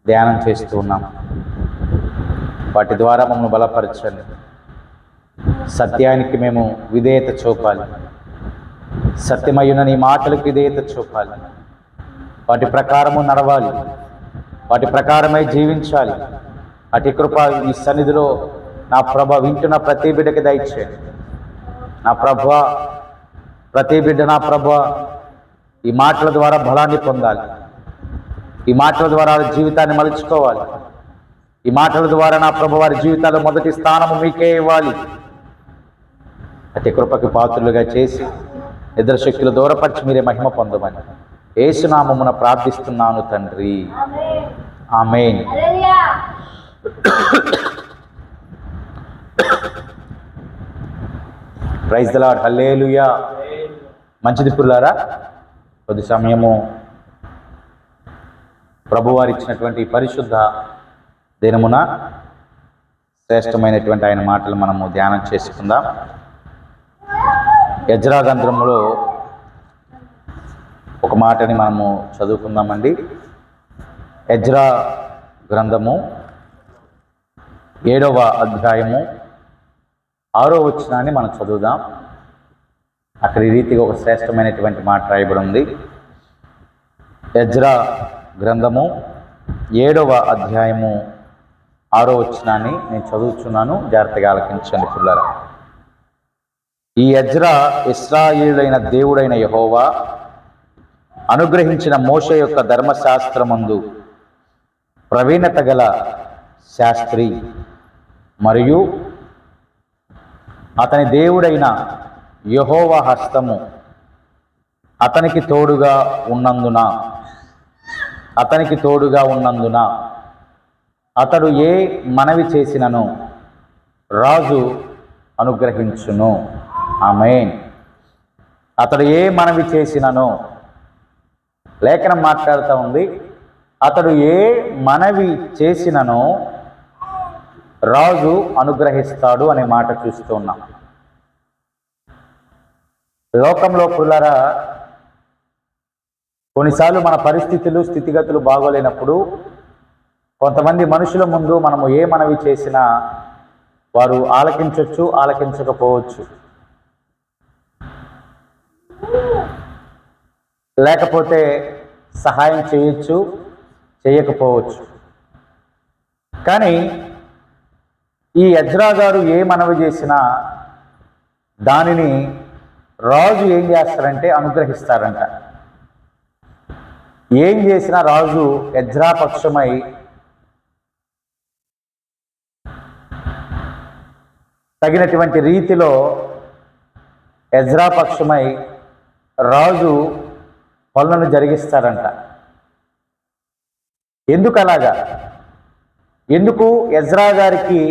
ధ్యానం చేస్తూ ఉన్నాం. వాటి ద్వారా మమ్మల్ని బలపరచండి. సత్యానికి మేము విధేయత చూపాలి. సత్యమయ్యున్న నీ మాటలకు విధేయత చూపాలి. వాటి ప్రకారము నడవాలి. వాటి ప్రకారమై జీవించాలి. అటు కృప ఈ సన్నిధిలో నా ప్రభ వింటున్న ప్రతి బిడ్డకి దయచేయండి. నా ప్రభ ప్రతి బిడ్డ నా ప్రభ ఈ మాటల ద్వారా బలాన్ని పొందాలి. ఈ మాటల ద్వారా వారి జీవితాన్ని మలుచుకోవాలి. ఈ మాటల ద్వారా నా ప్రభు వారి జీవితాల్లో మొదటి స్థానము మీకే ఇవ్వాలి. అతి కృపకి పాత్రులుగా చేసి నిద్ర శక్తులు దూరపరిచి మీరే మహిమ పొందమని యేసు నామమున ప్రార్థిస్తున్నాను తండ్రి, ఆమేన్. ప్రైజ్ ది లార్డ్, హల్లెలూయా. మంచిది పుల్లారా, కొద్ది సమయము ప్రభువారు ఇచ్చినటువంటి పరిశుద్ధ దినమున శ్రేష్టమైనటువంటి ఆయన మాటలు మనము ధ్యానం చేసుకుందాం. ఎజ్రా గ్రంథంలో ఒక మాటని మనము చదువుకుందామండి. ఎజ్రా గ్రంథము 7వ అధ్యాయము 6వ వచనాన్ని మనం చదువుదాం. అక్కడ ఈ రీతిగా ఒక శ్రేష్టమైనటువంటి మాట రాయబడి ఉంది. ఎజ్రా గ్రంథము 7వ అధ్యాయము 6వ వచనాన్ని నేను చదువుతున్నాను, జాగ్రత్తగా ఆలకించండి పిల్లరా. ఈ ఎజ్రా ఇశ్రాయేలుడైన దేవుడైన యెహోవా అనుగ్రహించిన మోషే యొక్క ధర్మశాస్త్రమందు ప్రవీణత గల శాస్త్రి మరియు అతని దేవుడైన యెహోవా హస్తము అతనికి తోడుగా ఉన్నందున అతడు ఏ మనవి చేసినను రాజు అనుగ్రహించును. ఆమేన్. అతడు ఏ మనవి చేసినను, లేఖనం మాట్లాడుతూ ఉంది, అతడు ఏ మనవి చేసినను రాజు అనుగ్రహిస్తాడు అనే మాట చూస్తూ ఉన్నాం. లోకంలో పుల్లరా కొన్నిసార్లు మన పరిస్థితులు స్థితిగతులు బాగోలేనప్పుడు కొంతమంది మనుషుల ముందు మనము ఏ మనవి చేసినా వారు ఆలకించవచ్చు, ఆలకించకపోవచ్చు. లేకపోతే సహాయం చేయొచ్చు, చేయకపోవచ్చు. కానీ ఈ ఎజ్రా గారు ఏ మనవి చేసినా దానిని రాజు ఏం చేస్తారంటే అనుగ్రహిస్తారంట. ఏం చేసినా రాజు ఎజ్రా పక్షమై తగినటువంటి రీతిలో ఎజ్రా పక్షమై రాజు పనులను జరిగిస్తారంట. ఎందుకు అలాగా? ఎందుకు ఎజ్రా గారికి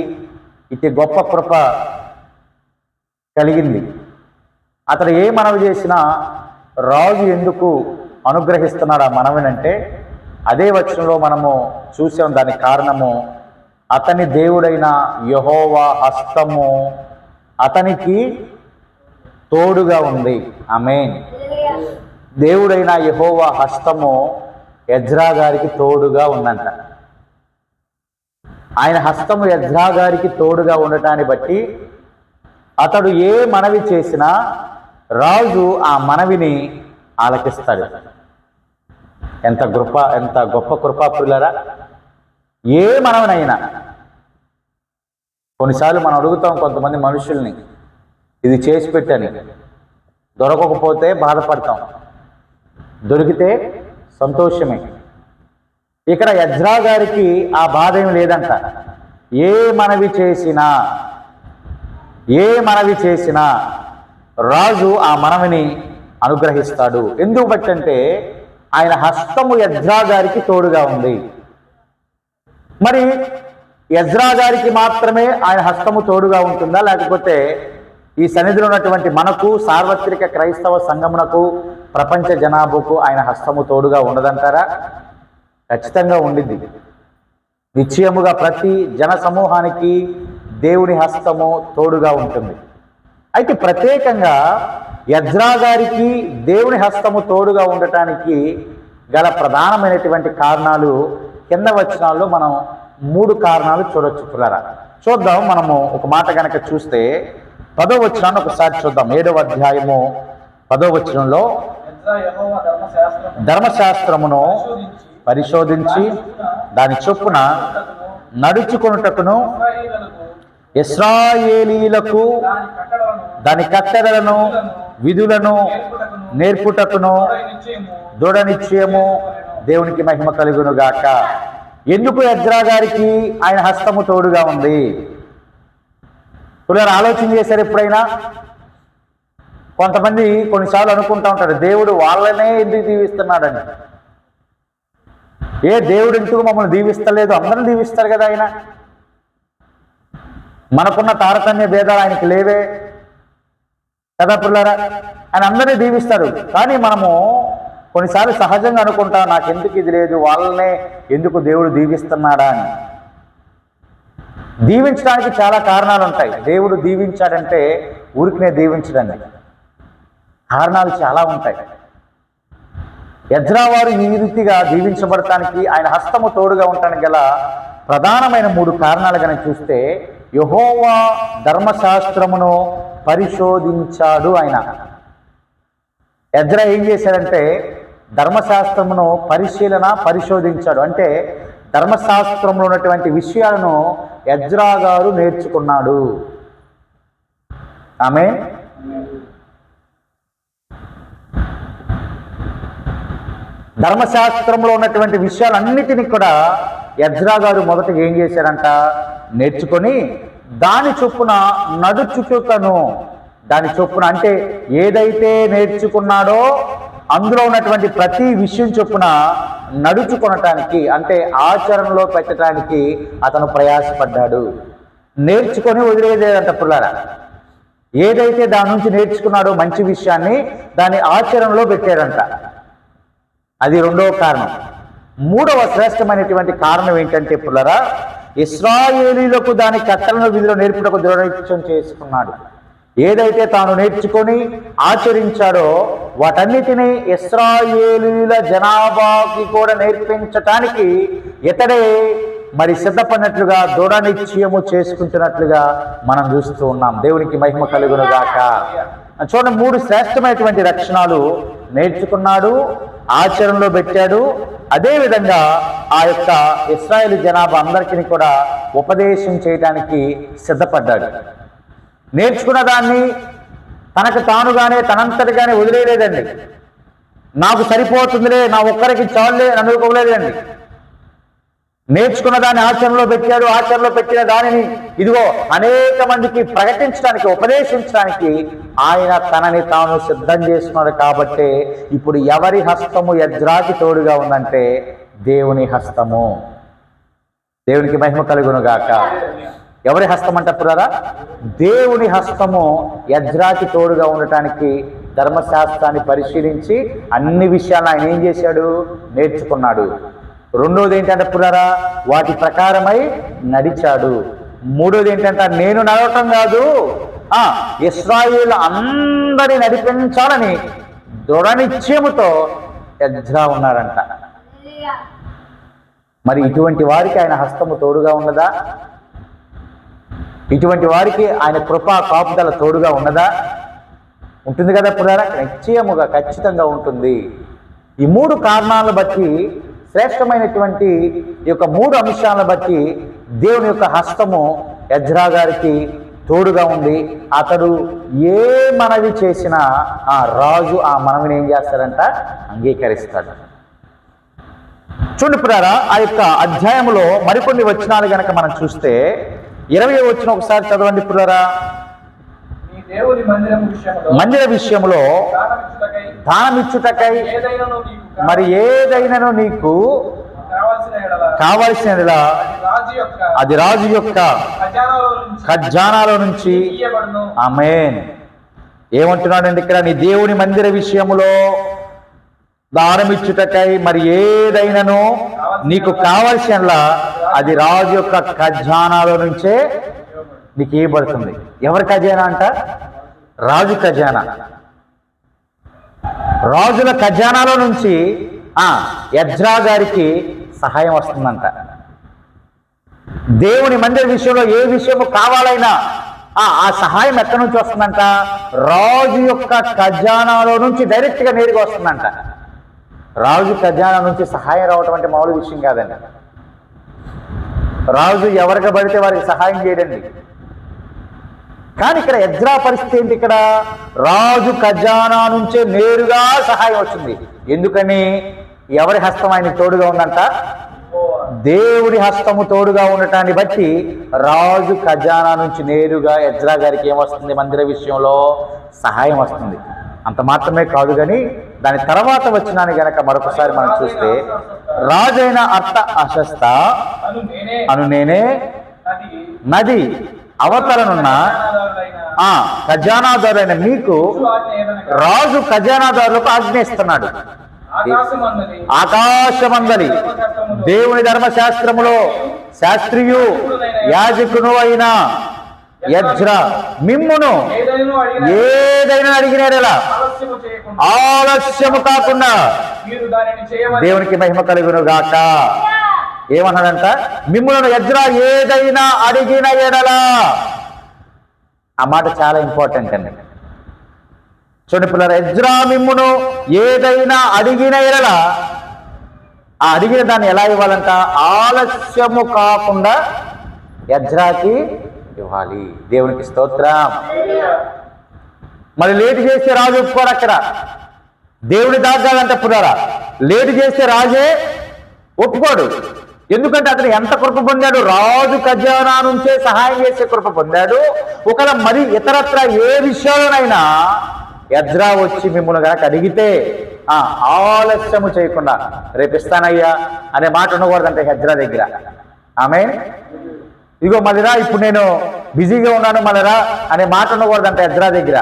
ఇటు గొప్ప కృప కలిగింది? అతడు ఏ మనవి చేసినా రాజు ఎందుకు అనుగ్రహిస్తున్నాడు ఆ మనవినంటే అదే వచనంలో మనము చూసాం. దానికి కారణము అతని దేవుడైన యెహోవా హస్తము అతనికి తోడుగా ఉంది. ఆమేన్. దేవుడైన యెహోవా హస్తము ఎజ్రా గారికి తోడుగా ఉందంట. ఆయన హస్తము ఎజ్రా గారికి తోడుగా ఉండటాన్ని బట్టి అతడు ఏ మనవి చేసినా రాజు ఆ మనవిని ఆలకిస్తాడు. ఎంత గొప్ప కృపా ప్రియులారా. ఏ మనవినైనా కొన్నిసార్లు మనం అడుగుతాం కొంతమంది మనుషుల్ని, ఇది చేసి పెట్టని. దొరకకపోతే బాధపడతాం, దొరికితే సంతోషమే. ఇక్కడ ఎజ్రా గారికి ఆ బాధ ఏమి లేదంట. ఏ మనవి చేసినా రాజు ఆ మనవిని అనుగ్రహిస్తాడు. ఎందుకు బట్టంటే ఆయన హస్తము ఎజ్రా గారికి తోడుగా ఉంది. మరి ఎజ్రా గారికి మాత్రమే ఆయన హస్తము తోడుగా ఉంటుందా, లేకపోతే ఈ సన్నిధిలో ఉన్నటువంటి మనకు, సార్వత్రిక క్రైస్తవ సంఘమునకు, ప్రపంచ జనాభాకు ఆయన హస్తము తోడుగా ఉండదంటారా? ఖచ్చితంగా ఉండిద్ది. నిశ్చయముగా ప్రతి జన సమూహానికి దేవుని హస్తము తోడుగా ఉంటుంది. అయితే ప్రత్యేకంగా ఎజ్రా గారికి దేవుని హస్తము తోడుగా ఉండటానికి గల ప్రధానమైనటువంటి కారణాలు కింద వచనాల్లో మనం 3 కారణాలు చూడొచ్చు పిల్లరా. చూద్దాం. మనము ఒక మాట కనుక చూస్తే 10వ వచనాన్ని ఒకసారి చూద్దాం. 7వ అధ్యాయము 10వ వచనంలో ధర్మశాస్త్రమును పరిశోధించి దాని చొప్పున నడుచుకొనుటకును ఇశ్రాయేలీయులకు దాని కట్టడలను విధులను నేర్పుటకును దృఢ నిశ్చయము. దేవునికి మహిమ కలుగును గాక. ఎందుకు ఎజ్రా గారికి ఆయన హస్తము తోడుగా ఉంది? పిల్లలు ఆలోచన చేశారు ఎప్పుడైనా? కొంతమంది కొన్నిసార్లు అనుకుంటా ఉంటారు, దేవుడు వాళ్ళనే ఎందుకు దీవిస్తున్నాడని. దేవుడు ఎందుకు మమ్మల్ని దీవిస్తలేదు? అందరిని దీవిస్తారు కదా ఆయన. మనకున్న తారతమ్య భేదాలు ఆయనకి లేవే కదా పిల్లరా. ఆయన అందరినీ దీవిస్తాడు. కానీ మనము కొన్నిసార్లు సహజంగా అనుకుంటాం, నాకెందుకు ఇది లేదు, వాళ్ళనే ఎందుకు దేవుడు దీవిస్తున్నాడా అని. దీవించడానికి చాలా కారణాలు ఉంటాయి. దేవుడు దీవించాడంటే ఊరికినే దీవించడండి, కారణాలు చాలా ఉంటాయి. ఎజ్రా వారు ఈ రీతిగా దీవించబడటానికి, ఆయన హస్తము తోడుగా ఉండటానికి గల ప్రధానమైన 3 కారణాలు కనుక చూస్తే, యెహోవా ధర్మశాస్త్రమును పరిశోధించాడు. ఆయన ఎజ్రా ఏం చేశాడంటే ధర్మశాస్త్రమును పరిశోధించాడు. అంటే ధర్మశాస్త్రంలో ఉన్నటువంటి విషయాలను ఎజ్రా గారు నేర్చుకున్నాడు. ఆమేన్. ధర్మశాస్త్రంలో ఉన్నటువంటి విషయాలన్నిటినీ కూడా ఎజ్రా గారు మొదటగా ఏం చేశారంట? నేర్చుకొని దాని చొప్పున నడుచుటను, దాని చొప్పున అంటే ఏదైతే నేర్చుకున్నాడో అందులో ఉన్నటువంటి ప్రతి విషయం చొప్పున నడుచుకొనటానికి, అంటే ఆచరణలో పెట్టడానికి అతను ప్రయాసపడ్డాడు. నేర్చుకొని వదిలేదేదంట పిల్లరా. ఏదైతే దాని నుంచి నేర్చుకున్నాడో మంచి విషయాన్ని దాన్ని ఆచరణలో పెట్టాడంట. అది 2వ కారణం. 3వ శ్రేష్టమైనటువంటి కారణం ఏంటంటే పిల్లరా, ఇశ్రాయేలీయులకు దాని కట్టలను విధులు నేర్పుటకు దృఢనిశ్చయం చేసుకున్నాడు. ఏదైతే తాను నేర్చుకొని ఆచరించాడో వాటన్నిటినీ ఇశ్రాయేలీయుల జనాభాకి కూడా నేర్పించటానికి ఇతడే మరి సిద్ధపడినట్లుగా దృఢ నిశ్చయము చేసుకుంటున్నట్లుగా మనం చూస్తూ ఉన్నాం. దేవునికి మహిమ కలుగును గాక. చూడండి, 3 శ్రేష్టమైనటువంటి లక్షణాలు నేర్చుకున్నాడు, ఆచరణలో పెట్టాడు. అదేవిధంగా ఆ యొక్క ఇశ్రాయేలు జనాభా అందరికీ కూడా ఉపదేశం చేయడానికి సిద్ధపడ్డాడు. నేర్చుకున్న దాన్ని తనకు తానుగానే తనంతటిగానే వదిలేయలేదండి. నాకు సరిపోతుందిలే, నా ఒక్కరికి చాలులే అని అనుకోలేదండి. నేర్చుకున్న దాన్ని ఆచరణలో పెట్టాడు. ఆచరణలో పెట్టిన దానిని ఇదిగో అనేక మందికి ప్రకటించడానికి, ఉపదేశించడానికి ఆయన తనని తాను సిద్ధం చేసుకున్నాడు. కాబట్టి ఇప్పుడు ఎవరి హస్తము ఎజ్రాకి తోడుగా ఉందంటే దేవుని హస్తము. దేవునికి మహిమ కలుగును గాక. ఎవరి హస్తం అంటారా? దేవుని హస్తము ఎజ్రాకి తోడుగా ఉండటానికి ధర్మశాస్త్రాన్ని పరిశీలించి అన్ని విషయాలను ఆయన ఏం చేశాడు? నేర్చుకున్నాడు. 2వది ఏంటంటే పురారా, వాటి ప్రకారమై నడిచాడు. 3వది ఏంటంటే నేను నడవటం కాదు, ఇశ్రాయేలు అందరి నడిపించాలని దృఢ నిశ్చయముతో ఎజ్రా ఉన్నారంట. మరి ఇటువంటి వారికి ఆయన హస్తము తోడుగా ఉన్నదా? ఇటువంటి వారికి ఆయన కృపా కాపుదల తోడుగా ఉన్నదా? ఉంటుంది కదా పురారా. నిశ్చయముగా ఖచ్చితంగా ఉంటుంది. ఈ 3 కారణాలను బట్టి, శ్రేష్టమైనటువంటి ఈ యొక్క 3 అంశాలను బట్టి దేవుని యొక్క హస్తము ఎజ్రా గారికి తోడుగా ఉంది. అతడు ఏ మనవి చేసినా ఆ రాజు ఆ మనవిని ఏం చేస్తాడంట? అంగీకరిస్తాడు. చూడండి ప్రియులారా, ఆ యొక్క అధ్యాయంలో మరికొన్ని వచనాలు గనక మనం చూస్తే 20వ వచనం ఒకసారి చదవండి ప్రియులారా. మందిర విషయంలో దానమిచ్చుటకై మరి ఏదైనాను నీకు కావలసిన అది రాజు యొక్క ఖజానాలో నుంచి. ఆమేన్. ఏమంటున్నాడండి ఇక్కడ? నీ దేవుని మందిర విషయములో దానమిచ్చుటకై మరి ఏదైనాను నీకు కావలసిన అది రాజు యొక్క ఖజానాలో నుంచే నీకు ఇవ్వబడుతుంది. ఎవరి ఖజానా అంట? రాజు ఖజానా. రాజుల ఖజానాలో నుంచి ఎజ్రా గారికి సహాయం వస్తుందంట. దేవుని మందిర విషయంలో ఏ విషయము కావాలైనా ఆ సహాయం ఎక్కడి నుంచి వస్తుందంట? రాజు యొక్క ఖజానాలో నుంచి డైరెక్ట్గా నేరుగా వస్తుందంట. రాజు ఖజానా నుంచి సహాయం రావటం అంటే మామూలు విషయం కాదండి. రాజు ఎవరికి పడితే వారికి సహాయం చేయడండి. కానీ ఇక్కడ ఎజ్రా పరిస్థితి ఏంటి? ఇక్కడ రాజు ఖజానా నుంచే నేరుగా సహాయం వచ్చింది. ఎందుకని? ఎవరి హస్తం ఆయనకు తోడుగా ఉందంట? దేవుడి హస్తము తోడుగా ఉండటాన్ని బట్టి రాజు ఖజానా నుంచి నేరుగా ఎజ్రా గారికి ఏమొస్తుంది? మందిర విషయంలో సహాయం వస్తుంది. అంత మాత్రమే కాదు, కానీ దాని తర్వాత వచ్చినాన్ని గనక మరొకసారి మనం చూస్తే, రాజైన అర్త అశస్త అను నేనే నది అవతలనున్న ఖజానాదారులైన మీకు రాజు ఖజానాదారులకు ఆజ్ఞయిస్తున్నాడు. ఆకాశమందలి దేవుని ధర్మశాస్త్రములో శాస్త్రియు యాజకును అయిన ఎజ్రా మిమ్మును ఏదైనా అడిగినాడలా ఆలస్యము కాకుండా దేవునికి మహిమ కలుగును గాక. ఏమన్నాడంట? మిమ్ములను ఎజ్రా ఏదైనా అడిగిన ఎడలా. ఆ మాట చాలా ఇంపార్టెంట్ అండి. చూడండి పిల్లలు, ఎజ్రా మిమ్మును ఏదైనా అడిగిన ఎడలా, ఆ అడిగిన దాన్ని ఎలా ఇవ్వాలంట? ఆలస్యము కాకుండా ఎజ్రాకి ఇవ్వాలి. దేవునికి స్తోత్రం. మరి లేటు చేస్తే రాజు ఒప్పుకోరు. అక్కడ దేవుని దాగాలంటే పురారా, లేటు చేస్తే రాజే ఒప్పుకోడు. ఎందుకంటే అతను ఎంత కృప పొందాడు? రాజు ఖజానా నుంచే సహాయం చేసే కృప పొందాడు. ఒకవేళ మరి ఇతరత్ర ఏ విషయాలనైనా ఎజ్రా వచ్చి మిమ్మల్ని కనుక అడిగితే ఆలస్యము చేయకుండా రేపిస్తానయ్యా అనే మాట ఉండకూడదంటే ఎజ్రా దగ్గర. ఆమేన్. ఇగో మళ్ళీరా, ఇప్పుడు నేను బిజీగా ఉన్నాను మళ్ళీరా అనే మాట ఉండకూడదంట ఎజ్రా దగ్గర.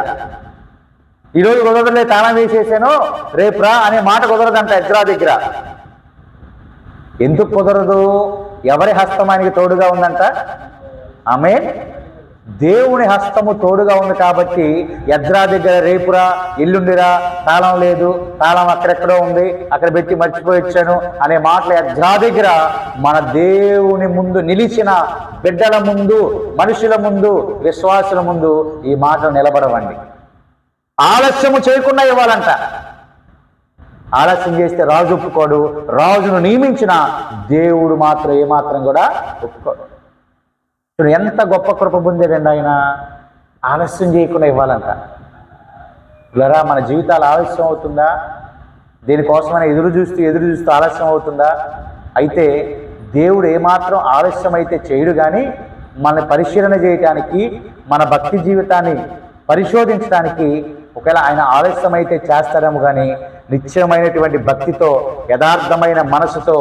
ఈరోజు కుదరదులే, తాళం వేసేసాను, రేపు రా అనే మాట కుదరదంట ఎజ్రా దగ్గర. ఎందుకు కుదరదు? ఎవరి హస్తం ఆయనకి తోడుగా ఉందంట? ఆమేన్. దేవుని హస్తము తోడుగా ఉంది కాబట్టి ఎజ్రా దగ్గర రేపురా, ఎల్లుండిరా, తాళం లేదు, తాళం అక్కడెక్కడో ఉంది, అక్కడ పెట్టి మర్చిపోయి వచ్చాను అనే మాటలు ఎజ్రా దగ్గర మన దేవుని ముందు నిలిచిన బిడ్డల ముందు, మనుషుల ముందు, విశ్వాసుల ముందు ఈ మాటలు నిలబడవండి. ఆలస్యము చేయకుండా ఇవ్వాలంట. ఆలస్యం చేస్తే రాజు ఒప్పుకోడు. రాజును నియమించిన దేవుడు మాత్రం ఏమాత్రం కూడా ఒప్పుకోడు. ఎంత గొప్ప కృప పొందాడండి ఆయన. ఆలస్యం చేయకుండా ఇవ్వాలంట. ఇలా మన జీవితాలు ఆలస్యం అవుతుందా? దేనికోసమైనా ఎదురు చూస్తూ ఆలస్యం అవుతుందా? అయితే దేవుడు ఏమాత్రం ఆలస్యం అయితే చేయడు, కానీ మనల్ని పరిశీలన చేయటానికి, మన భక్తి జీవితాన్ని పరిశోధించడానికి ఒకవేళ ఆయన ఆలస్యం అయితే చేస్తాడేమో, కానీ నిశ్చయమైనటువంటి భక్తితో, యథార్థమైన మనసుతో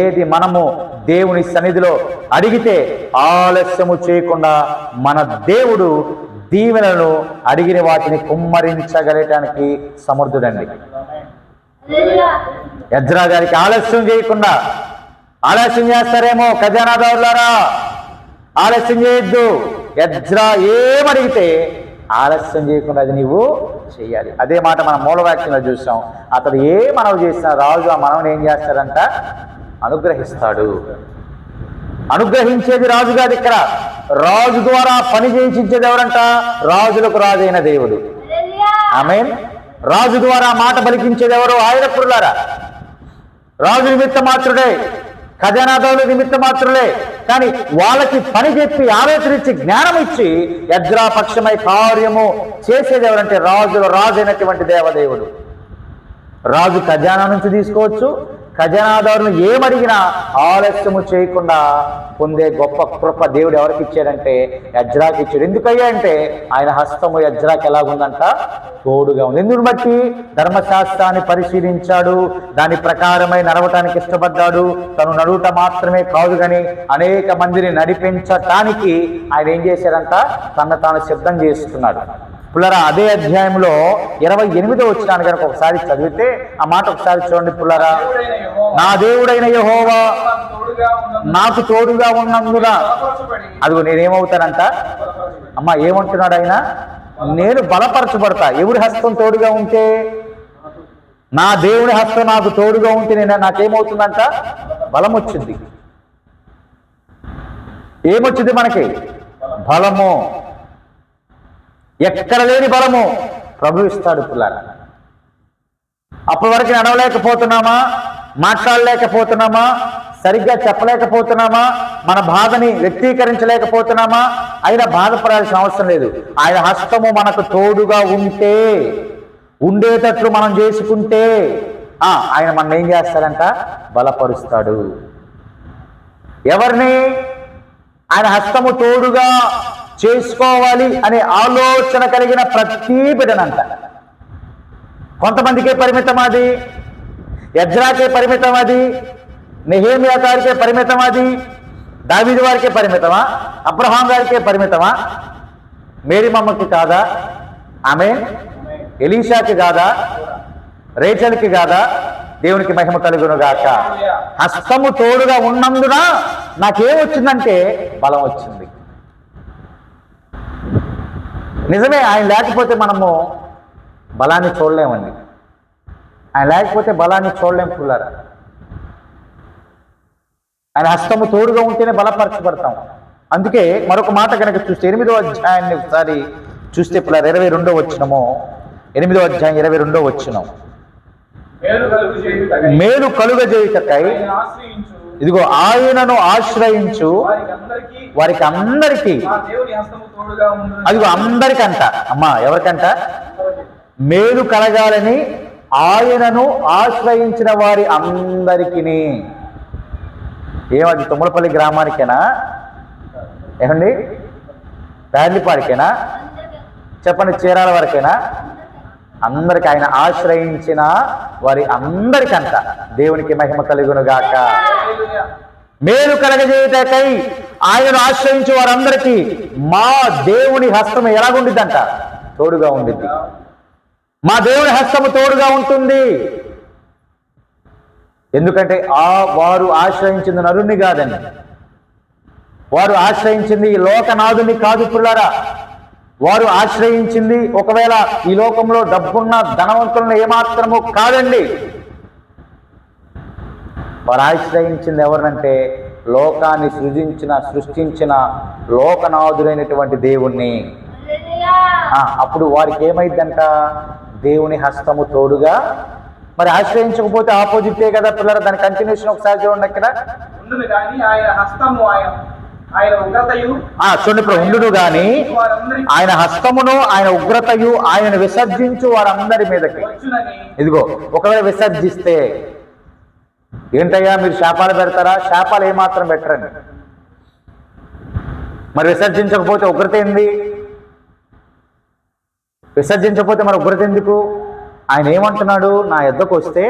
ఏది మనము దేవుని సన్నిధిలో అడిగితే ఆలస్యము చేయకుండా మన దేవుడు దీవెనలను అడిగిన వాటిని కుమ్మరించగలటానికి సమర్థుడండి. ఎజ్రా గారికి ఆలస్యం చేయకుండా, ఆలస్యం చేస్తారేమో ఖజానాదారులారా, ఆలస్యం చేయొద్దు. ఎజ్రా ఏమడిగితే ఆలస్యం చేయకుండా అది నీవు చెయ్యాలి. అదే మాట మనం మూలవాక్యంలో చూసాం. అతడు ఏ మనవి చేసినా రాజు ఆ మనవుని ఏం చేస్తాడంట? అనుగ్రహిస్తాడు. అనుగ్రహించేది రాజు కాదు, ఇక్కడ రాజు ద్వారా పని చేయించేది ఎవరంట? రాజులకు రాజైన దేవుడు. ఆమేన్. రాజు ద్వారా మాట పలికించేది ఎవరు? ఆయన పురులారా. రాజు నిమిత్త మాత్రుడే, ఖజానాదారులు నిమిత్త మాత్రులే, కానీ వాళ్ళకి పని చెప్పి ఆలోచన ఇచ్చి జ్ఞానం ఇచ్చి ఎజ్రా పక్షమై కార్యము చేసేది ఎవరంటే రాజులు రాజైనటువంటి దేవదేవుడు. రాజు ఖజానా నుంచి తీసుకోవచ్చు. ఖజానాదారులు ఏమడిగినా ఆలస్యము చేయకుండా పొందే గొప్ప కృప దేవుడు ఎవరికి ఇచ్చాడంటే ఎజ్రాకి ఇచ్చాడు. ఎందుకయ్యా అంటే ఆయన హస్తము ఎజ్రాకి ఎలాగుందంట? తోడుగా ఉంది. ఎందుకు బట్టి? ధర్మశాస్త్రాన్ని పరిశీలించాడు, దాని ప్రకారమై నడవటానికి ఇష్టపడ్డాడు. తను నడువుట మాత్రమే కాదు, కానీ అనేక మందిని నడిపించటానికి ఆయన ఏం చేశాడంట? తను తాను సిద్ధం చేసుకున్నాడు. పుల్లరా, అదే అధ్యాయంలో 28వ వచనాన్ని కనుక ఒకసారి చదివితే ఆ మాట ఒకసారి చూడండి. పుల్లరా, నా దేవుడైన యెహోవా నాకు తోడుగా ఉన్నందున అదిగో నేనేమవుతానంట? అమ్మ ఏమంటున్నాడు ఆయన? నేను బలపరచబడతా. ఎవరి హస్తం తోడుగా ఉంటే? నా దేవుని హస్తం నాకు తోడుగా ఉంటే నాకేమవుతుందంట? బలం వచ్చింది. ఏమొచ్చింది మనకి? బలము. ఎక్కడ లేని బలము ప్రభు ఇస్తాడు పిల్లలు. అప్పటి వరకు నడవలేకపోతున్నామా, మాట్లాడలేకపోతున్నామా, సరిగ్గా చెప్పలేకపోతున్నామా, మన బాధని వ్యక్తీకరించలేకపోతున్నామా, అయినా బాధపడాల్సిన అవసరం లేదు. ఆయన హస్తము మనకు తోడుగా ఉంటే, ఉండేటట్లు మనం చేసుకుంటే ఆయన మనం ఏం చేస్తాడంట? బలపరుస్తాడు. ఎవరిని? ఆయన హస్తము తోడుగా చేసుకోవాలి అనే ఆలోచన కలిగిన ప్రతి బిడ్డనంట. కొంతమందికే పరిమితం అది, ఎజ్రాకే పరిమితం అది, నెహేమియా గారికే పరిమితం అది, దావీదు వారికే పరిమితమా? అబ్రహాం గారికే పరిమితమా? మేరీ మమ్మకి కాదా? ఆమె ఎలీషాకి కాదా? రేచల్కి కాదా? దేవునికి మహిమ కలుగును గాక. హస్తము తోడుగా ఉన్నందున నాకేమొచ్చిందంటే బలం వచ్చింది. నిజమే, ఆయన లేకపోతే మనము బలాన్ని చూడలేమండి. ఆయన లేకపోతే బలాన్ని చూడలేం పుల్లారా. ఆయన హస్తము తోడుగా ఉంటేనే బలపరచబడతాం. అందుకే మరొక మాట కనుక చూస్తే 8వ అధ్యాయాన్ని ఒకసారి చూస్తే పుల్లారా, 22వ వచనము, 8వ అధ్యాయం 22వ వచనం. మేలు కలుగజేయుటకై ఇదిగో ఆయనను ఆశ్రయించు వారికి అందరికీ, అదిగో అందరికంట. అమ్మా ఎవరికంట? మేలు కలగాలని ఆయనను ఆశ్రయించిన వారి అందరికీ. ఏమది? తుమ్మలపల్లి గ్రామానికేనా? ఏమండి? ప్యాడ్లిపాడికేనా? చెప్పండి, చీరాల వరకేనా? అందరికి. ఆయన ఆశ్రయించిన వారి అందరికంట. దేవునికి మహిమ కలుగును గాక. మేలు కలగజేయుటకై ఆయనను ఆశ్రయించే వారందరికీ మా దేవుని హస్తము ఎలాగుండిద్దంట? తోడుగా ఉండిద్ది. మా దేవుని హస్తము తోడుగా ఉంటుంది. ఎందుకంటే వారు ఆశ్రయించింది నరుణ్ణి కాదండి, వారు ఆశ్రయించింది ఈ లోకనాథుని కాదు పుల్లారా. వారు ఆశ్రయించింది ఒకవేళ ఈ లోకంలో డబ్బున్న ధనవంతులను ఏమాత్రము కాదండి. వారు ఆశ్రయించింది ఎవరినంటే లోకాన్ని సృష్టించిన లోకనాథుడైనటువంటి దేవుణ్ణి. అప్పుడు వారికి ఏమైందంట? దేవుని హస్తము తోడుగా. మరి ఆశ్రయించకపోతే ఆపోజిటే కదా పిల్లలు. దాని కంటిన్యూషన్ ఒకసారి చూడండి. అక్కడ చూడండి, ఇప్పుడు ఉండును గాని ఆయన హస్తమును ఆయన ఉగ్రతయు ఆయన విసర్జించు వారందరి మీదకి. ఇదిగో ఒకవేళ విసర్జిస్తే ఏంటయ్యా మీరు శాపాలు పెడతారా? శాపాలు ఏమాత్రం పెట్టరండి. మరి విసర్జించకపోతే ఉగ్రత ఏంది? విసర్జించకపోతే మరి ఉగ్రత ఎందుకు? ఆయన ఏమంటున్నాడు? నా యొద్దకు వస్తే,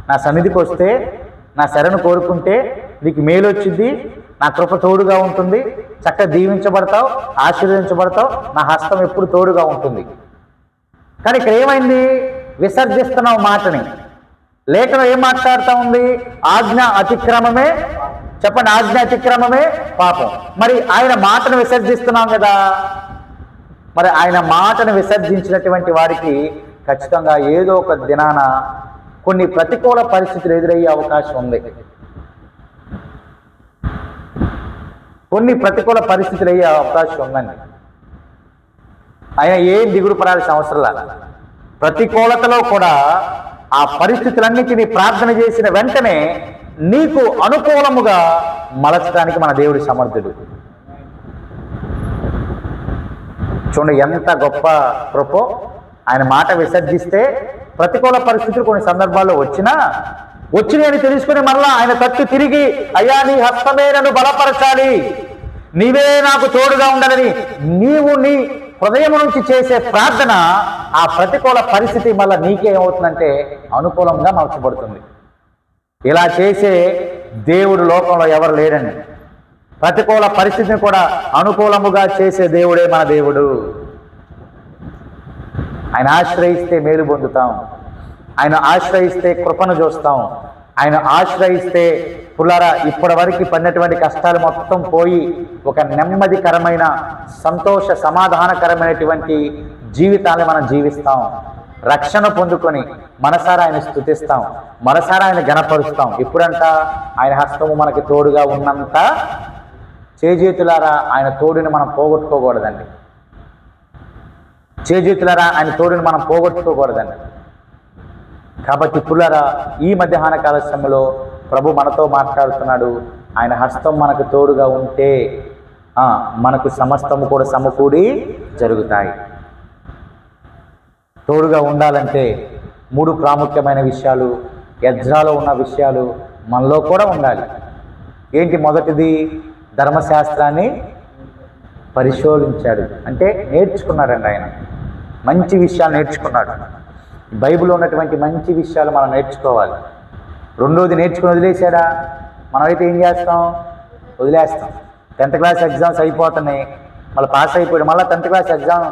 నా సన్నిధికి వస్తే, నా శరణు కోరుకుంటే నీకు మేలు వచ్చింది, నా కృప తోడుగా ఉంటుంది, చక్కగా దీవించబడతావు, ఆశీర్వదించబడతావు, నా హస్తం ఎప్పుడు తోడుగా ఉంటుంది. కానీ ఇక్కడ ఏమైంది? విసర్జిస్తున్నావు మాటని. లేఖనం ఏం మాట్లాడుతూ ఉంది? ఆజ్ఞ అతిక్రమమే. చెప్పండి, ఆజ్ఞ అతిక్రమమే పాపం. మరి ఆయన మాటను విసర్జిస్తున్నాం కదా. మరి ఆయన మాటను విసర్జించినటువంటి వారికి ఖచ్చితంగా ఏదో ఒక దినాన కొన్ని ప్రతికూల పరిస్థితులు ఎదురయ్యే అవకాశం ఉంది. కొన్ని ప్రతికూల పరిస్థితులు అయ్యే అవకాశం ఉందండి. ఆయన ఏం దిగులు పడాల్సిన అవసరం లేదు. ప్రతికూలతలో కూడా ఆ పరిస్థితులన్నిటినీ ప్రార్థన చేసిన వెంటనే నీకు అనుకూలముగా మలచడానికి మన దేవుడి సమర్థుడు. చూడండి ఎంత గొప్ప కృపో. ఆయన మాట విసర్జిస్తే ప్రతికూల పరిస్థితులు కొన్ని సందర్భాల్లో వచ్చినాయని తెలుసుకుని మరలా ఆయన తట్టు తిరిగి, అయ్యా నీ హస్తమే నన్ను బలపరచాలి, నీవే నాకు తోడుగా ఉండాలని నీవు నీ హృదయం నుంచి చేసే ప్రార్థన ఆ ప్రతికూల పరిస్థితి మళ్ళీ నీకే ఏమవుతుందంటే అనుకూలంగా మార్చబడుతుంది. ఇలా చేసే దేవుడు లోకంలో ఎవరు లేరండి. ప్రతికూల పరిస్థితిని కూడా అనుకూలముగా చేసే దేవుడే మన దేవుడు. ఆయన ఆశ్రయిస్తే మేలు పొందుతాం, ఆయన ఆశ్రయిస్తే కృపను చూస్తాం, ఆయన ఆశ్రయిస్తే పుల్లారా ఇప్పటి వరకు పడినటువంటి కష్టాలు మొత్తం పోయి ఒక నెమ్మదికరమైన సంతోష సమాధానకరమైనటువంటి జీవితాన్ని మనం జీవిస్తాం. రక్షణ పొందుకొని మనసారా ఆయన స్తుతిస్తాం, మనసారా ఆయన ఘనపరుస్తాం. ఎప్పుడంట? ఆయన హస్తము మనకి తోడుగా ఉన్నంత చేజేతులారా ఆయన తోడుని మనం పోగొట్టుకోకూడదండి. చేజేతులారా ఆయన తోడుని మనం పోగొట్టుకోకూడదండి. కాబట్టి పుల్లారా, ఈ మధ్యాహ్న కాల సమయంలో ప్రభు మనతో మాట్లాడుతున్నాడు. ఆయన హస్తం మనకు తోడుగా ఉంటే మనకు సమస్తము కూడా సమకూడి జరుగుతాయి. తోడుగా ఉండాలంటే 3 ప్రాముఖ్యమైన విషయాలు, ఎజ్రాలో ఉన్న విషయాలు మనలో కూడా ఉండాలి. ఏంటి? మొదటిది, ధర్మశాస్త్రాన్ని పరిశోధించాడు, అంటే నేర్చుకున్నాడండి. ఆయన మంచి విషయాలు నేర్చుకున్నాడు. బైబిల్లో ఉన్నటువంటి మంచి విషయాలు మనం నేర్చుకోవాలి. రెండోది, నేర్చుకుని వదిలేశాడా? మనమైతే ఏం చేస్తాం? వదిలేస్తాం. 10th క్లాస్ ఎగ్జామ్స్ అయిపోతున్నాయి, మళ్ళీ పాస్ అయిపోయాడు, మళ్ళీ 10th క్లాస్ ఎగ్జామ్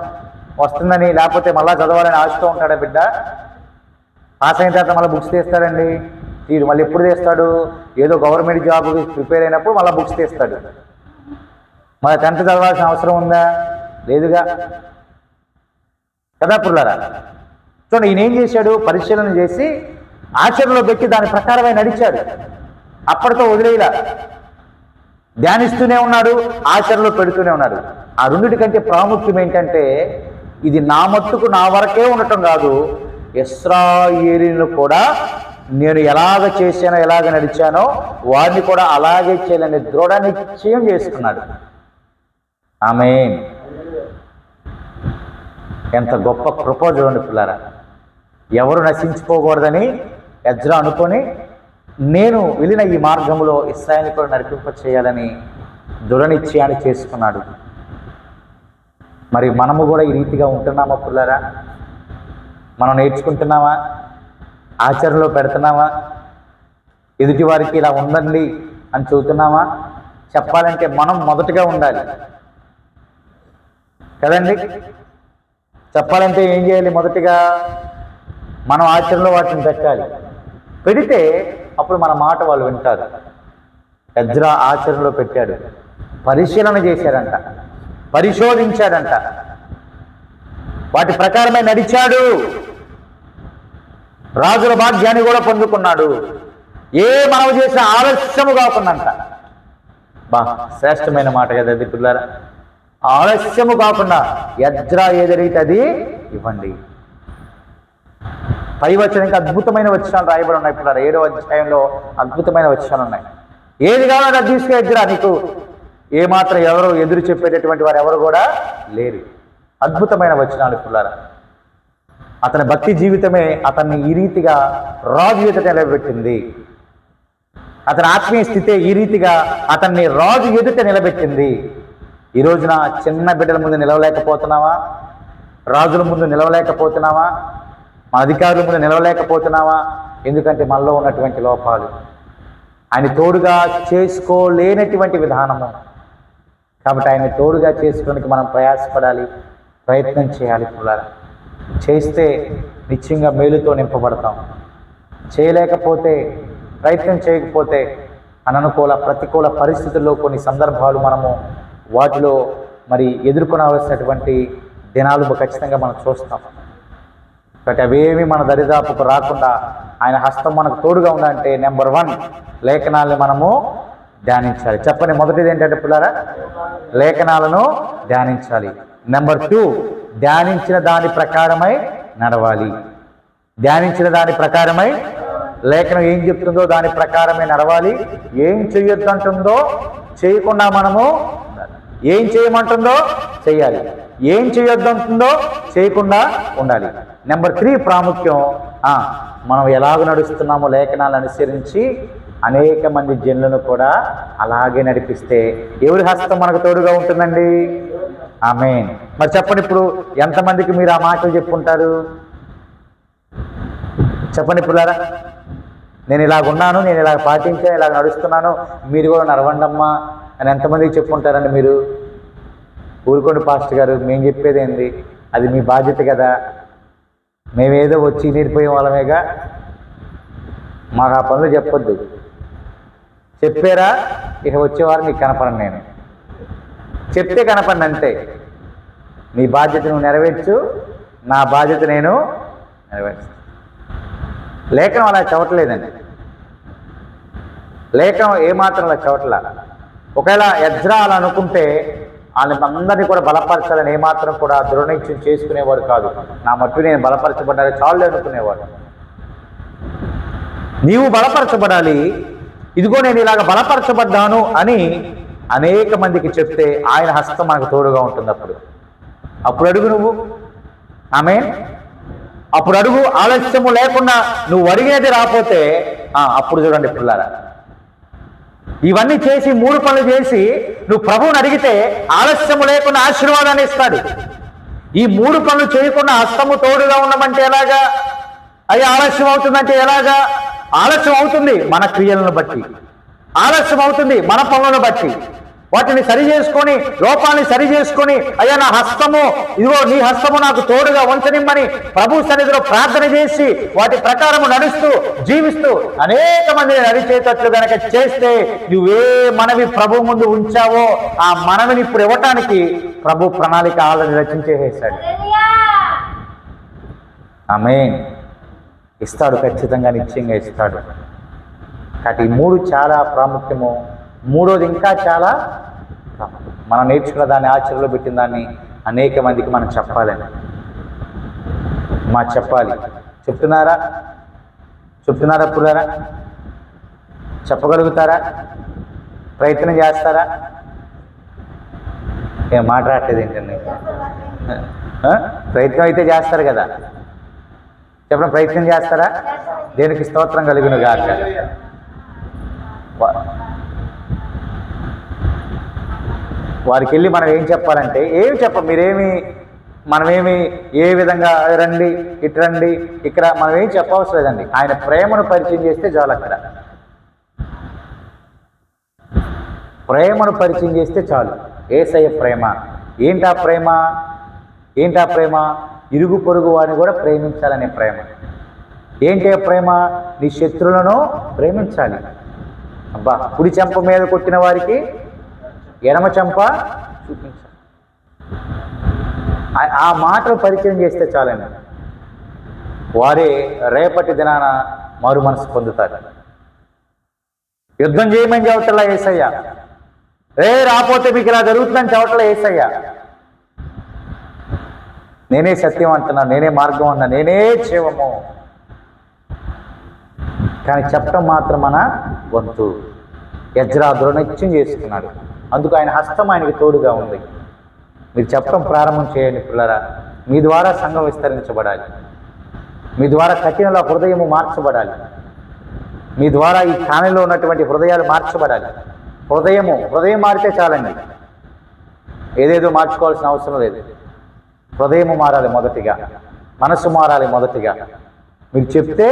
వస్తుందని, లేకపోతే మళ్ళీ చదవాలని ఆశతో ఉంటాడా బిడ్డ? పాస్ అయిన తర్వాత మళ్ళీ బుక్స్ తీస్తాడండి. వీడు మళ్ళీ ఎప్పుడు తీస్తాడు? ఏదో గవర్నమెంట్ జాబ్ ప్రిపేర్ అయినప్పుడు మళ్ళీ బుక్స్ తీస్తాడు. మళ్ళీ 10th చదవాల్సిన అవసరం ఉందా? లేదుగా కదా పుల్లారా. చూడండి, ఈయన ఏం చేశాడు? పరిశీలన చేసి ఆచరణలో పెట్టి దాని ప్రకారమే నడిచాడు. అప్పటితో వదిలేలా, ధ్యానిస్తూనే ఉన్నాడు, ఆచరణలో పెడుతూనే ఉన్నాడు. ఆ రెండిటికంటే ప్రాముఖ్యం ఏంటంటే, ఇది నా మట్టుకు నా వరకే ఉండటం కాదు, ఇశ్రాయేలీయులను కూడా నేను ఎలాగ చేశానో, ఎలాగ నడిచానో వారిని కూడా అలాగే చేయాలని దృఢ నిశ్చయం చేసుకున్నాడు. ఆమేన్. ఎంత గొప్ప కృప చూడండి పిల్లారా. ఎవరు నశించిపోకూడదని ఎజ్రా అనుకొని, నేను వెళ్ళిన ఈ మార్గంలో ఇశ్రాయేలుని కూడా నడిపింప చేయాలని దృఢ నిశ్చయాన్ని చేసుకున్నాడు. మరి మనము కూడా ఈ రీతిగా ఉంటున్నామా పుల్లారా? మనం నేర్చుకుంటున్నామా? ఆచరణలో పెడుతున్నామా? ఎదుటి వారికి ఇలా ఉండండి అని చెబుతున్నామా? చెప్పాలంటే మనం మొదటగా ఉండాలి కదండి. చెప్పాలంటే ఏం చేయాలి? మొదటిగా మనం ఆచరణలో వాటిని పెట్టాలి. పెడితే అప్పుడు మన మాట వాళ్ళు వింటారు. ఎజ్రా ఆచరణలో పెట్టాడు, పరిశీలన చేశాడంట, పరిశోధించాడంట, వాటి ప్రకారమే నడిచాడు, రాజుల భాగ్యాన్ని కూడా పొందుకున్నాడు. ఏ మనము చేసిన ఆలస్యము కాకుండాంట. శ్రేష్టమైన మాట కదా అది పిల్లారా. ఆలస్యము కాకుండా ఎజ్రా ఏదైతే అది ఇవ్వండి. పై వచనానికి అద్భుతమైన వచనాలు రాయబడి ఉన్నాయి పిల్లారా. 7వ అధ్యాయంలో అద్భుతమైన వచనాలు ఉన్నాయి. ఏది కావాలో అది తీసుకు ఎజ్రా, నీకు ఏమాత్రం ఎవరు ఎదురు చెప్పేటటువంటి వారు ఎవరు కూడా లేరు. అద్భుతమైన వచనాలు పిల్లారా. అతని భక్తి జీవితమే అతన్ని ఈ రీతిగా రాజు ఎదుట నిలబెట్టింది. అతని ఆత్మీయ స్థితే ఈ రీతిగా అతన్ని రాజు ఎదుట నిలబెట్టింది. ఈ రోజున చిన్న బిడ్డల ముందు నిలవలేకపోతున్నావా? రాజుల ముందు నిలవలేకపోతున్నావా? మా అధికారుల ముందు నిలవలేకపోతున్నావా? ఎందుకంటే మనలో ఉన్నటువంటి లోపాలు, ఆయన తోడుగా చేసుకోలేనటువంటి విధానము. కాబట్టి ఆయన తోడుగా చేసుకోవడానికి మనం ప్రయాసపడాలి, ప్రయత్నం చేయాలి పిల్లారా. చేస్తే నిశ్చయంగా మేలుతో నింపబడతాం. చేయలేకపోతే, ప్రయత్నం చేయకపోతే అననుకూల ప్రతికూల పరిస్థితుల్లో కొన్ని సందర్భాలు మనము వాటిలో మరి ఎదుర్కొనవలసినటువంటి దినాలు ఖచ్చితంగా మనం చూస్తాం. కాబట్టి అవేమి మన దరిదాపుకు రాకుండా ఆయన హస్తం మనకు తోడుగా ఉండాలంటే నెంబర్ 1 లేఖనాలను మనము ధ్యానించాలి. చెప్పండి, మొదటిది ఏంటంటే పిల్లారా, లేఖనాలను ధ్యానించాలి. నెంబర్ 2, ధ్యానించిన దాని ప్రకారమై నడవాలి. ధ్యానించిన దాని ప్రకారమై, లేఖనం ఏం చెప్తుందో దాని ప్రకారమే నడవాలి. ఏం చెయ్యొద్దంటుందో చేయకుండా మనము, ఏం చేయమంటుందో చెయ్యాలి, ఏం చేయొద్దంటుందో చేయకుండా ఉండాలి. నెంబర్ 3 ప్రాముఖ్యం, మనం ఎలాగ నడుస్తున్నామో లేఖనాలు అనుసరించి అనేక మంది జనులను కూడా అలాగే నడిపిస్తే ఎవరి హస్తం మనకు తోడుగా ఉంటుందండి? ఆమేన్. మరి చెప్పండి, ఇప్పుడు ఎంతమందికి మీరు ఆ మాటలు చెప్పుకుంటారు? చెప్పండి పిల్లారా. నేను ఇలాగున్నాను, నేను ఇలాగ పాటించాను, ఇలాగ నడుస్తున్నాను, మీరు కూడా నడవండమ్మా అని ఎంతమందికి చెప్పుకుంటారండి మీరు? ఊరుకోండి పాస్టర్ గారు, మేము చెప్పేది ఏంది, అది మీ బాధ్యత కదా, మేమేదో వచ్చి నీరిపోయే వాళ్ళమేగా, మాకు ఆ పనులు చెప్పొద్దు. చెప్పారా, ఇక వచ్చేవారు మీకు కనపడను. నేను చెప్తే కనపడిన అంతే. నీ బాధ్యత నువ్వు నెరవేర్చు, నా బాధ్యత నేను నెరవేర్చు. లేఖనం అలా చదవట్లేదండి. లేఖనం ఏమాత్రం అలా చదవట్లా. ఒకవేళ ఎజ్రా అలా అనుకుంటే వాళ్ళందరినీ కూడా బలపరచాలని ఏమాత్రం కూడా దృఢనిశ్చయం చేసుకునేవాడు కాదు. నా మట్టు నేను బలపరచబడ్డాలి చాలు అనుకునేవాడు. నీవు బలపరచబడాలి, ఇదిగో నేను ఇలాగ బలపరచబడ్డాను అని అనేక మందికి చెప్తే ఆయన హస్తం మనకు తోడుగా ఉంటుంది. అప్పుడు అడుగు నువ్వు, ఆమేన్. అప్పుడు అడుగు, ఆలస్యము లేకుండా నువ్వు అడిగేది రాకపోతే అప్పుడు చూడండి పిల్లారా, ఇవన్నీ చేసి 3 పనులు చేసి నువ్వు ప్రభువుని అడిగితే ఆలస్యము లేకుండా ఆశీర్వాదాన్ని ఇస్తాడు. ఈ 3 పనులు చేయకుండా హస్తము తోడుగా ఉండమంటే ఎలాగా? అయ్యి ఆలస్యం అవుతుందంటే ఎలాగా? ఆలస్యం అవుతుంది మన క్రియలను బట్టి, ఆలస్యం అవుతుంది మన పనులను బట్టి. వాటిని సరి చేసుకొని, లోపాన్ని సరి చేసుకొని, అయ్యా నా హస్తము, ఇదిగో నీ హస్తము నాకు తోడుగా ఉంచనిమ్మని ప్రభు సన్నిధిలో ప్రార్థన చేసి వాటి ప్రకారము నడుస్తూ జీవిస్తూ అనేక మందిని నడిచేటట్లు గనక చేస్తే, నువ్వే మనవి ప్రభు ముందు ఉంచావో ఆ మనవిని ఇప్పుడు ఇవ్వటానికి ప్రభు ప్రణాళిక ఆల్రెడీ రచించేసాడు. ఆమేన్. ఇస్తాడు, ఖచ్చితంగా నిశ్చయంగా ఇస్తాడు. కాబట్టి ఈ 3 చాలా ప్రాముఖ్యము. 3వది ఇంకా చాలా మనం నేర్చుకున్న దాన్ని, ఆచరణలో పెట్టిన దాన్ని అనేక మందికి మనం చెప్పాలని చెప్పాలి. చెప్తున్నారా పురారా? చెప్పగలుగుతారా? ప్రయత్నం చేస్తారా? ఏం మాట్లాడలేదు ఏంటండి? ప్రయత్నం అయితే చేస్తారు కదా, చెప్పడం ప్రయత్నం చేస్తారా? దేనికి స్తోత్రం కలుగును గాక. వారికి వెళ్ళి మనం ఏం చెప్పాలంటే ఏమి చెప్పం. మనమేమి ఏ విధంగా రండి, ఇటు రండి, ఇక్కడ మనం ఏం చెప్పవసరం లేదండి. ఆయన ప్రేమను పరిచయం చేస్తే చాలు. అక్కడ ప్రేమను పరిచయం చేస్తే చాలు. యేసయ్య ప్రేమ ఏంటా ప్రేమ? ఇరుగు పొరుగు వారిని కూడా ప్రేమించాలనే ప్రేమ. ఏంటి ప్రేమ? నీ శత్రువులను ప్రేమించాలి. అబ్బా, కుడి చెంప మీద కొట్టిన వారికి ఎడమ చెంప చూపించాలి. ఆ మాటలు పరిచయం చేస్తే చాలండి. వారే రేపటి దినాన మారు మనసు పొందుతారు. యుద్ధం చేయమని చెప్పట్లా యేసయ్య, రాపోతే మీకు ఇలా జరుగుతుందని చెప్పట్లా యేసయ్య. నేనే సత్యం అంటున్నా, నేనే మార్గం అన్నా, నేనే జీవము. కానీ చెప్పడం మాత్రం మన వంతు. ఎజ్రా దృఢనిశ్చయం చేసుకున్నాడు. అందుకు ఆయన హస్తం ఆయనకి తోడుగా ఉంది. మీరు చెప్పడం ప్రారంభం చేయండి పిల్లరా. మీ ద్వారా సంఘం విస్తరించబడాలి. మీ ద్వారా కఠినల హృదయము మార్చబడాలి. మీ ద్వారా ఈ కాణిలో ఉన్నటువంటి హృదయాలు మార్చబడాలి. హృదయం మారితే చాలండి, ఏదేదో మార్చుకోవాల్సిన అవసరం లేదు. హృదయము మారాలి మొదటిగా, మనసు మారాలి మొదటిగా. మీరు చెప్తే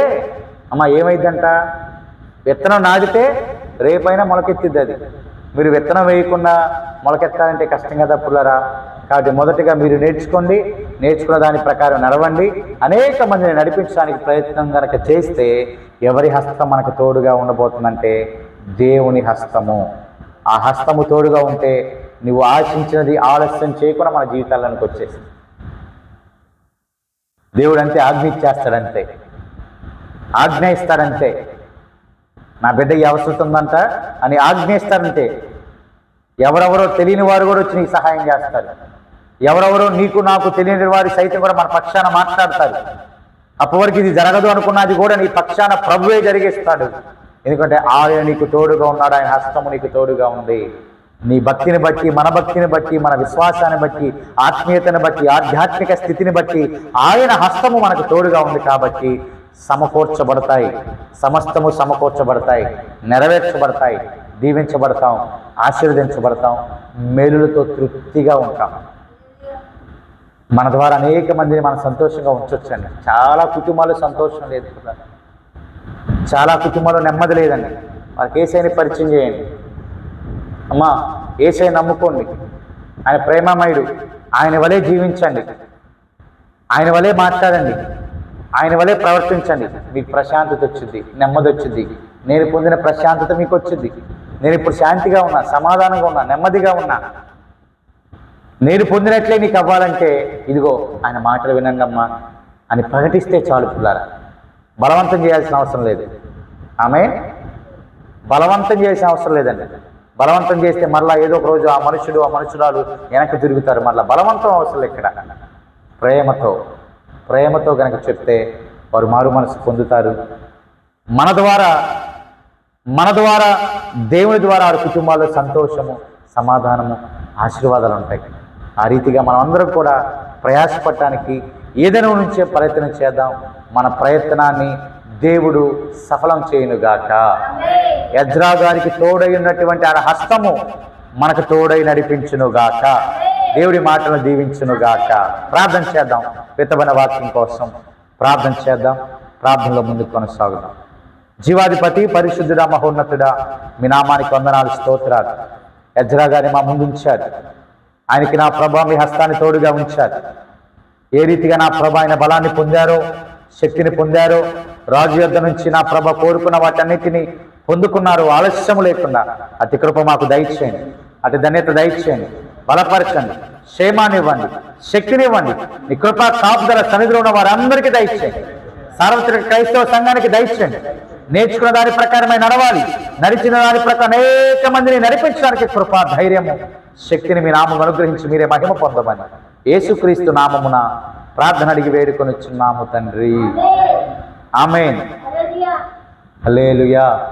అమ్మ ఏమైందంట, విత్తనం నాటితే రేపైనా మొలకెత్తిద్ది అది. మీరు విత్తనం వేయకుండా మొలకెత్తాలంటే కష్టం కదా పుల్లరా. కాబట్టి మొదటిగా మీరు నేర్చుకున్న దాని ప్రకారం నడవండి. అనేక మందిని నడిపించడానికి ప్రయత్నం కనుక చేస్తే ఎవరి హస్తం మనకు తోడుగా ఉండబోతుందంటే దేవుని హస్తము. ఆ హస్తము తోడుగా ఉంటే నువ్వు ఆశించినది ఆలస్యం చేయకుండా మన జీవితాల్లోనికి వచ్చేసి దేవుడు అంతే ఆజ్ఞ ఇచ్చేస్తాడంతే, ఆజ్ఞ ఇస్తాడంతే. నా బిడ్డ ఈ అవసరం ఉందంట అని ఆజ్ఞ ఇస్తాడంతే. ఎవరెవరో తెలియని వారు కూడా వచ్చి నీకు సహాయం చేస్తారు. ఎవరెవరో నీకు నాకు తెలియని వారి సైతం కూడా మన పక్షాన మాట్లాడతారు. అప్పటివరకు ఇది జరగదు అనుకున్నది కూడా నీ పక్షాన ప్రభువే జరిగిస్తాడు. ఎందుకంటే ఆయన నీకు తోడుగా ఉన్నాడు. ఆయన హస్తము నీకు తోడుగా ఉంది. నీ భక్తిని బట్టి, మన భక్తిని బట్టి, మన విశ్వాసాన్ని బట్టి, ఆత్మీయతను బట్టి, ఆధ్యాత్మిక స్థితిని బట్టి ఆయన హస్తము మనకు తోడుగా ఉంది. కాబట్టి సమకూర్చబడతాయి, సమస్తము సమకూర్చబడతాయి, నెరవేర్చబడతాయి, దీవించబడతాం, ఆశీర్వదించబడతాం, మేలులతో తృప్తిగా ఉంటాం. మన ద్వారా అనేక మందిని మనం సంతోషంగా ఉంచొచ్చండి. చాలా కుటుంబాలు సంతోషం లేదు, చాలా కుటుంబాలు నెమ్మది లేదండి. వారికి యేసయ్యని పరిచయం చేయండి. అమ్మా యేసయ్య నమ్ముకోండి, ఆయన ప్రేమమయుడు, ఆయన వలే జీవించండి, ఆయన వలే మాట్లాడండి, ఆయన వలే ప్రవర్తించండి. మీకు ప్రశాంతత వచ్చింది, నెమ్మది వచ్చింది. నేను పొందిన ప్రశాంతత మీకు వచ్చింది. నేను ఇప్పుడు శాంతిగా ఉన్నా, సమాధానంగా ఉన్నా, నెమ్మదిగా ఉన్నా. నేను పొందినట్లే నీకు అవ్వాలంటే ఇదిగో ఆయన మాటలు వినండమ్మా అని ప్రకటిస్తే చాలు పిల్లారా. బలవంతం చేయాల్సిన అవసరం లేదు. ఆమె బలవంతం చేయాల్సిన అవసరం లేదండి. బలవంతం చేస్తే మళ్ళీ ఏదో ఒక రోజు ఆ మనుషురాలు వెనక్కి తిరుగుతారు. మళ్ళీ బలవంతం అవసరం లేదు. ఇక్కడ ప్రేమతో కనుక చెప్తే వారు మారు మనసు పొందుతారు. మన ద్వారా దేవుని ద్వారా వారి కుటుంబాల్లో సంతోషము, సమాధానము, ఆశీర్వాదాలు ఉంటాయి. ఆ రీతిగా మనం అందరం కూడా ప్రయాసపడటానికి ఏదైనా నుంచే ప్రయత్నం చేద్దాం. మన ప్రయత్నాన్ని దేవుడు సఫలం చేయునుగాక. ఎజ్రా గారికి తోడై ఉన్నటువంటి ఆ హస్తము మనకు తోడై నడిపించునుగాక. దేవుడి మాటను దీవించునుగాక. ప్రార్థన చేద్దాం. విత్తబడిన వాక్యం కోసం ప్రార్థన చేద్దాం. ప్రార్థనలో ముందుకు కొనసాగుదాం. జీవాధిపతి, పరిశుద్ధుడా, మహోన్నతుడా, మీ నామానికి వందనాలు, స్తోత్రాలు. ఎజ్రా గారిని మా ముందు ఉంచారు. ఆయనకి నా ప్రభా మీ హస్తాన్ని తోడుగా ఉంచారు. ఏ రీతిగా నా ప్రభ ఆయన బలాన్ని పొందారో, శక్తిని పొందారో, రాజు యొద్ద నుంచి నా ప్రభ కోరుకున్న వాటన్నిటిని పొందుకున్నారు. ఆలస్యము లేకుండా అతి కృప మాకు దయచేయండి. అటు ధన్యత దయచేయండి. బలపరచండి, క్షేమాన్ని ఇవ్వండి, శక్తిని ఇవ్వండి. నీ కృప కాపుదల సన్నిధిలో ఉన్న వారందరికీ దయచేయండి. సార్వత్రిక క్రైస్తవ సంఘానికి దయచేయండి. నేర్చుకున్న దాని ప్రకారమై నడవాలి. నడిచిన దాని ప్రకారం అనేక మందిని నడిపించడానికి కృప, ధైర్యము, శక్తిని మీ నామం అనుగ్రహించి మీరే మహిమ పొందమని యేసుక్రీస్తు నామమున ప్రార్థన అడిగి వేడుకొనిచున్నాము తండ్రి. ఆమేన్. హల్లెలూయా.